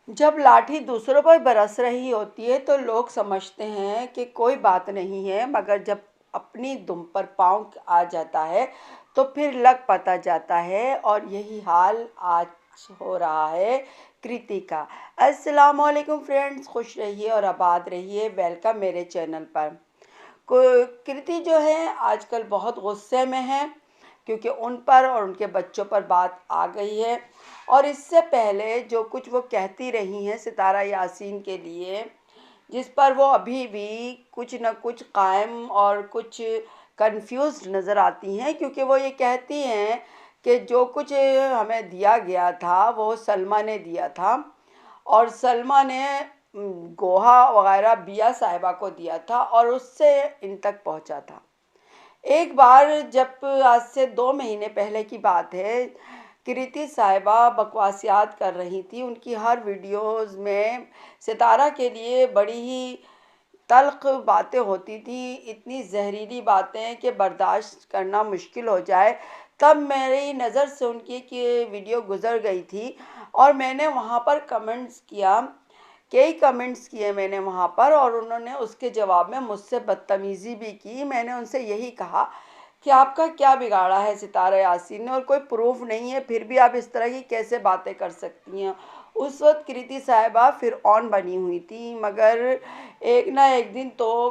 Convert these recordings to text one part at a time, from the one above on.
जब लाठी दूसरों पर बरस रही होती है तो लोग समझते हैं कि कोई बात नहीं है, मगर जब अपनी दुम पर पाँव आ जाता है तो फिर लग पता जाता है। और यही हाल आज हो रहा है कृति का। अस्सलाम वालेकुम फ्रेंड्स, खुश रहिए और आबाद रहिए। वेलकम मेरे चैनल पर। कृति जो है आजकल बहुत गुस्से में है, क्योंकि उन पर और उनके बच्चों पर बात आ गई है। और इससे पहले जो कुछ वो कहती रही हैं सितारा यासीन के लिए, जिस पर वो अभी भी कुछ न कुछ कायम और कुछ कंफ्यूज्ड नज़र आती हैं, क्योंकि वो ये कहती हैं कि जो कुछ हमें दिया गया था वो सलमा ने दिया था, और सलमा ने गोहा वगैरह बिया साहिबा को दिया था और उससे इन तक पहुंचा था। एक बार जब आज से 2 महीने पहले की बात है, कृति साहिबा बकवासियात कर रही थी। उनकी हर वीडियोस में सितारा के लिए बड़ी ही तल्ख बातें होती थी, इतनी जहरीली बातें कि बर्दाश्त करना मुश्किल हो जाए। तब मेरी नज़र से उनकी एक वीडियो गुज़र गई थी और मैंने वहाँ पर कमेंट्स किया, कई कमेंट्स किए मैंने वहाँ पर, और उन्होंने उसके जवाब में मुझसे बदतमीज़ी भी की। मैंने उनसे यही कहा कि आपका क्या बिगाड़ा है सितारा यासीन ने, और कोई प्रूफ नहीं है, फिर भी आप इस तरह की कैसे बातें कर सकती हैं। उस वक्त कृति साहिबा फिर ऑन बनी हुई थी, मगर एक ना एक दिन तो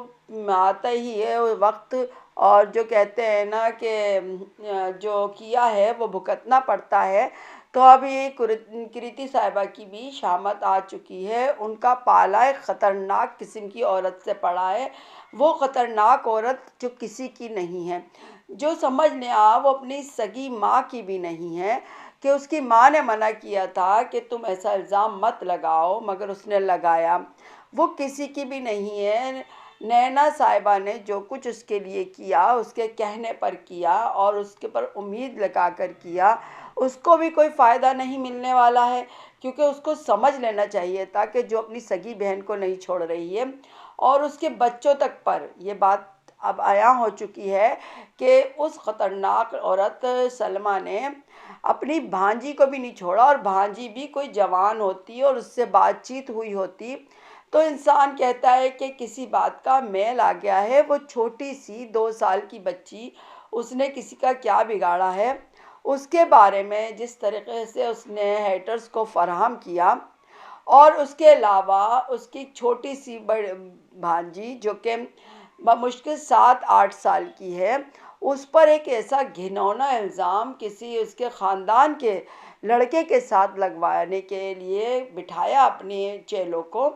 आता ही है वो वक्त, और जो कहते हैं ना कि जो किया है वो भुगतना पड़ता है। तो अब ये कृति साहिबा की भी शामत आ चुकी है। उनका पाला एक ख़तरनाक किस्म की औरत से पड़ा है। वो ख़तरनाक औरत जो किसी की नहीं है, जो समझ लें आप वो अपनी सगी माँ की भी नहीं है, कि उसकी माँ ने मना किया था कि तुम ऐसा इल्ज़ाम मत लगाओ, मगर उसने लगाया। वो किसी की भी नहीं है। नैना साहिबा ने जो कुछ उसके लिए किया, उसके कहने पर किया और उसके पर उम्मीद लगा कर किया, उसको भी कोई फ़ायदा नहीं मिलने वाला है। क्योंकि उसको समझ लेना चाहिए था कि जो अपनी सगी बहन को नहीं छोड़ रही है और उसके बच्चों तक पर ये बात अब आया हो चुकी है कि उस ख़तरनाक औरत सलमा ने अपनी भांजी को भी नहीं छोड़ा, और भांजी भी कोई जवान होती और उससे बातचीत हुई होती तो इंसान कहता है कि किसी बात का मैल आ गया है। वो छोटी सी 2 साल की बच्ची, उसने किसी का क्या बिगाड़ा है। उसके बारे में जिस तरीके से उसने हेटर्स को फराहम किया, और उसके अलावा उसकी छोटी सी बड़ भांजी जो कि मुश्किल 7-8 साल की है, उस पर एक ऐसा घिनौना इल्ज़ाम किसी उसके ख़ानदान के लड़के के साथ लगवाने के लिए बिठाया अपने चेलों को,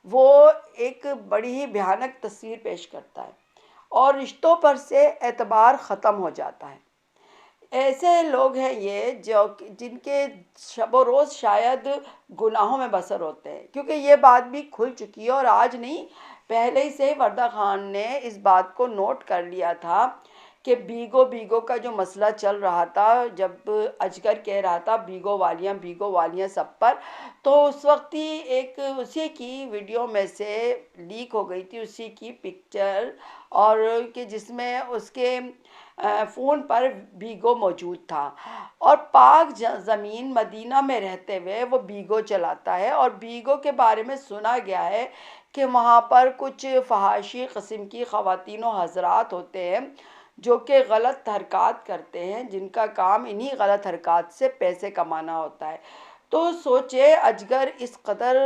वो एक बड़ी ही भयानक तस्वीर पेश करता है और रिश्तों पर से एतबार ख़त्म हो जाता है। ऐसे लोग हैं ये जो जिनके शब रोज़ शायद गुनाहों में बसर होते हैं, क्योंकि ये बात भी खुल चुकी है और आज नहीं, पहले ही से वर्दा खान ने इस बात को नोट कर लिया था कि बीगो बीगो का जो मसला चल रहा था, जब अजगर कह रहा था बीगो वालियाँ सब पर, तो उस वक्त ही एक उसी की वीडियो में से लीक हो गई थी उसी की पिक्चर, और कि जिसमें उसके फ़ोन पर बीगो मौजूद था। और पाक ज़मीन मदीना में रहते हुए वो बीगो चलाता है, और बीगो के बारे में सुना गया है कि वहाँ पर कुछ फहाशी किस्म की ख़वातीन व हज़रात होते हैं जो कि गलत हरकत करते हैं, जिनका काम इन्हीं गलत हरकत से पैसे कमाना होता है। तो सोचे अजगर इस कदर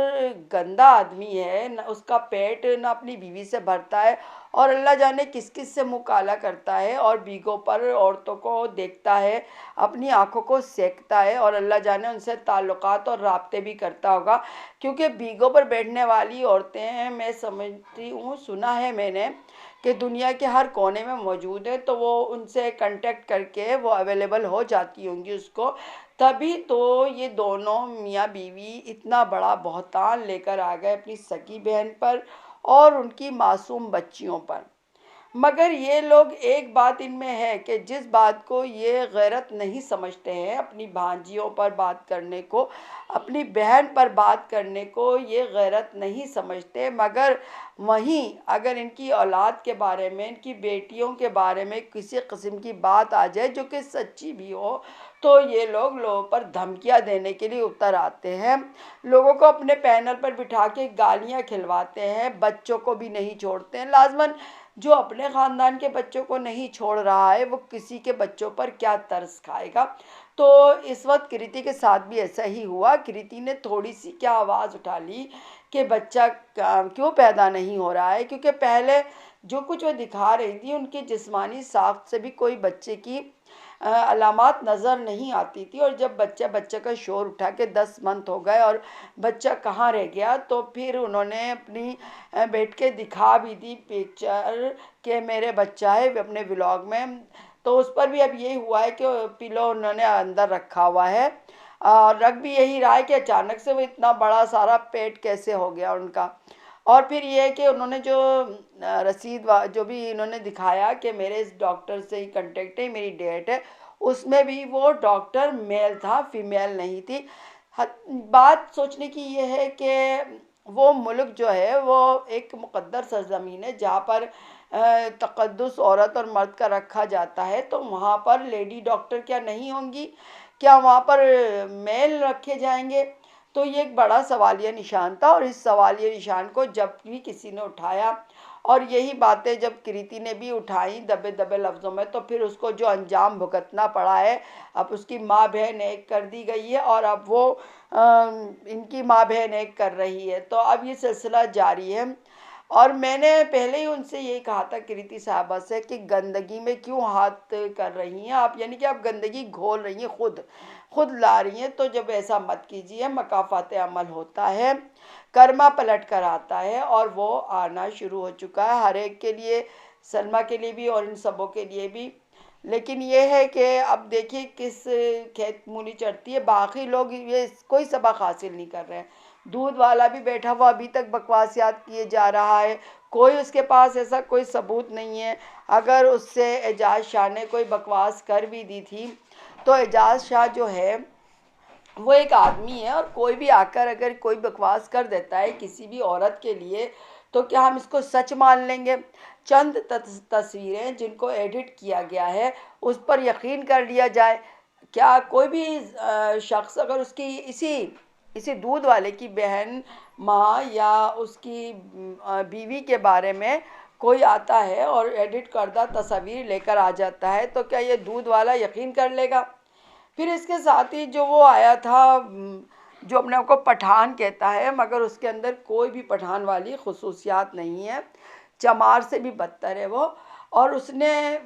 गंदा आदमी है, न उसका पेट न अपनी बीवी से भरता है, और अल्लाह जाने किस किस से मुँह काला करता है, और बीगों पर औरतों को देखता है, अपनी आँखों को सेकता है, और अल्लाह जाने उनसे ताल्लुकात और राब्ते भी करता होगा। क्योंकि बीगों पर बैठने वाली औरतें हैं, मैं समझती हूँ, सुना है मैंने कि दुनिया के हर कोने में मौजूद है, तो वो उनसे कांटेक्ट करके वो अवेलेबल हो जाती होंगी उसको। तभी तो ये दोनों मियाँ बीवी इतना बड़ा बहतान लेकर आ गए अपनी सगी बहन पर और उनकी मासूम बच्चियों पर। मगर ये लोग एक बात इनमें है कि जिस बात को ये गैरत नहीं समझते हैं, अपनी भांजियों पर बात करने को, अपनी बहन पर बात करने को ये गैरत नहीं समझते, मगर वहीं अगर इनकी औलाद के बारे में, इनकी बेटियों के बारे में किसी किस्म की बात आ जाए जो कि सच्ची भी हो, तो ये लोगों पर धमकियां देने के लिए उतर आते हैं। लोगों को अपने पैनल पर बिठा के गालियां खिलवाते हैं, बच्चों को भी नहीं छोड़ते हैं। लाजमन जो अपने ख़ानदान के बच्चों को नहीं छोड़ रहा है वो किसी के बच्चों पर क्या तरस खाएगा। तो इस वक्त कृति के साथ भी ऐसा ही हुआ। कृति ने थोड़ी सी क्या आवाज़ उठा ली कि बच्चा क्यों पैदा नहीं हो रहा है, क्योंकि पहले जो कुछ वो दिखा रही थी उनकी जिस्मानी साख्त से भी कोई बच्चे की अलामात नज़र नहीं आती थी। और जब बच्चा का शोर उठा के 10 मंथ हो गए और बच्चा कहाँ रह गया, तो फिर उन्होंने अपनी बैठ के दिखा भी दी पिक्चर कि मेरे बच्चा है अपने व्लॉग में। तो उस पर भी अब ये हुआ है कि पिलो उन्होंने अंदर रखा हुआ है, और रख भी यही रहा है कि अचानक से वो इतना बड़ा सारा पेट कैसे हो गया उनका। और फिर ये है कि उन्होंने जो जो भी इन्होंने दिखाया कि मेरे इस डॉक्टर से ही कांटेक्ट है, मेरी डेट है, उसमें भी वो डॉक्टर मेल था, फीमेल नहीं थी। बात सोचने की ये है कि वो मुल्क जो है वो एक मुक़द्दस सरज़मीन है जहाँ पर तक़द्दुस औरत और मर्द का रखा जाता है। तो वहाँ पर लेडी डॉक्टर क्या नहीं होंगी? क्या वहाँ पर मेल रखे जाएंगे? तो ये एक बड़ा सवालिया निशान था, और इस सवालिया निशान को जब भी किसी ने उठाया, और यही बातें जब कृति ने भी उठाई दबे दबे लफ्ज़ों में, तो फिर उसको जो अंजाम भुगतना पड़ा है, अब उसकी माँ बहन एक कर दी गई है और अब वो इनकी माँ बहन एक कर रही है। तो अब ये सिलसिला जारी है। और मैंने पहले ही उनसे यही कहा था कृति साहबा से कि गंदगी में क्यों हाथ कर रही हैं आप, यानी कि आप गंदगी घोल रही हैं, खुद खुद ला रही हैं। तो जब ऐसा मत कीजिए, मकाफात अमल होता है, कर्मा पलट कर आता है, और वो आना शुरू हो चुका है हर एक के लिए, सलमा के लिए भी और इन सबों के लिए भी। लेकिन ये है कि अब देखिए किस खेत मूली चढ़ती है, बाकी लोग ये कोई सबक हासिल नहीं कर रहे हैं। दूध वाला भी बैठा हुआ अभी तक बकवासियात किए जा रहा है, कोई उसके पास ऐसा कोई सबूत नहीं है। अगर उससे एजाज शाह ने कोई बकवास कर भी दी थी, तो एजाज शाह जो है वो एक आदमी है, और कोई भी आकर अगर कोई बकवास कर देता है किसी भी औरत के लिए, तो क्या हम इसको सच मान लेंगे? चंद तस्वीरें जिनको एडिट किया गया है उस पर यकीन कर लिया जाए? क्या कोई भी शख्स अगर उसकी इसी इसी दूध वाले की बहन, माँ या उसकी बीवी के बारे में कोई आता है और एडिट करदा तस्वीर लेकर आ जाता है, तो क्या ये दूध वाला यकीन कर लेगा? फिर इसके साथ ही जो वो आया था, जो अपने आप को पठान कहता है, मगर उसके अंदर कोई भी पठान वाली खसूसियात नहीं है, चमार से भी बदतर है वो। और उसने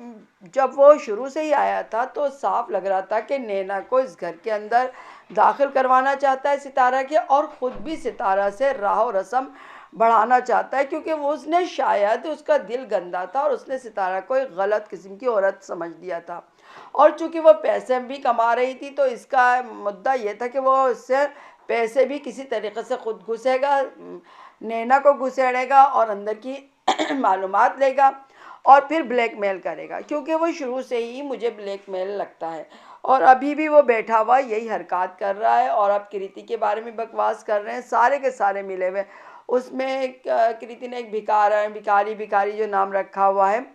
जब वो शुरू से ही आया था तो साफ लग रहा था कि नैना को इस घर के अंदर दाखिल करवाना चाहता है सितारा के, और ख़ुद भी सितारा से राह रस्म बढ़ाना चाहता है, क्योंकि वो उसने शायद उसका दिल गंदा था और उसने सितारा को एक गलत किस्म की औरत समझ दिया था। और चूंकि वो पैसे भी कमा रही थी, तो इसका मुद्दा ये था कि वो इससे पैसे भी किसी तरीके से खुद घुसेगा, नैना को घुसेड़ेगा और अंदर की मालूमात लेगा, और फिर ब्लैकमेल करेगा, क्योंकि वो शुरू से ही मुझे ब्लैकमेल लगता है। और अभी भी वो बैठा हुआ यही हरकत कर रहा है, और अब कृति के बारे में बकवास कर रहे हैं, सारे के सारे मिले हुए। उसमें कृति ने एक भिकारी जो नाम रखा हुआ है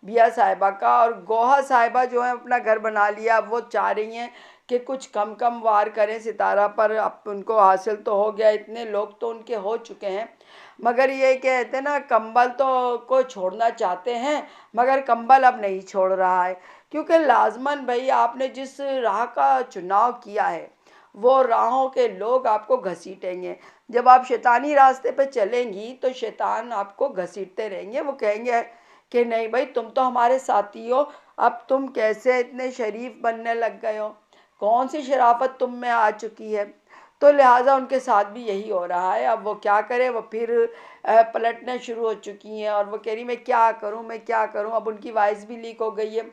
बिया साहिबा का, और गोहा साहिबा जो है अपना घर बना लिया। अब वो चाह रही हैं कि कुछ कम कम वार करें सितारा पर, अब उनको हासिल तो हो गया, इतने लोग तो उनके हो चुके हैं, मगर ये कहते हैं ना, कंबल तो को छोड़ना चाहते हैं मगर कंबल अब नहीं छोड़ रहा है। क्योंकि लाजमन भाई आपने जिस राह का चुनाव किया है वो राहों के लोग आपको घसीटेंगे। जब आप शैतानी रास्ते पे चलेंगी तो शैतान आपको घसीटते रहेंगे। वो कहेंगे कि नहीं भाई तुम तो हमारे साथी हो, अब तुम कैसे इतने शरीफ बनने लग गए हो, कौन सी शराफत तुम में आ चुकी है। तो लिहाजा उनके साथ भी यही हो रहा है। अब वो क्या करें, वो फिर पलटने शुरू हो चुकी हैं, और वो कह रही मैं क्या करूं, मैं क्या करूं। अब उनकी वॉइस भी लीक हो गई है।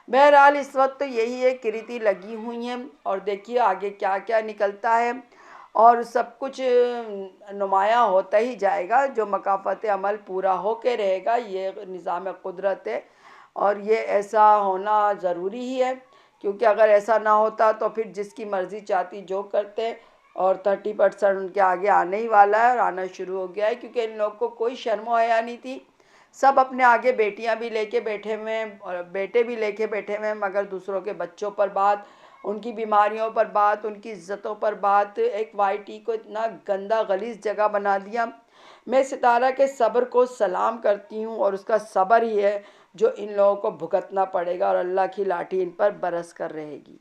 बहरहाल इस वक्त तो यही है, कृति लगी हुई हैं, और देखिए आगे क्या क्या निकलता है। और सब कुछ नुमायाँ होता ही जाएगा। जो मकाफ़त अमल पूरा होके रहेगा, ये निज़ाम कुदरत है और ये ऐसा होना ज़रूरी ही है, क्योंकि अगर ऐसा ना होता तो फिर जिसकी मर्ज़ी चाहती जो करते। और 30% उनके आगे आने ही वाला है और आना शुरू हो गया है, क्योंकि इन लोगों को कोई शर्म हया नहीं थी। सब अपने आगे बेटियां भी लेके बैठे हुए हैं और बेटे भी लेके बैठे हुए हैं, मगर दूसरों के बच्चों पर बात, उनकी बीमारियों पर बात, उनकी इज्जतों पर बात, एक वाईटी को इतना गंदा गलीज जगह बना दिया। मैं सितारा के सब्र को सलाम करती हूँ, और उसका सब्र ही है जो इन लोगों को भुगतना पड़ेगा और अल्लाह की लाठी इन पर बरस कर रहेगी।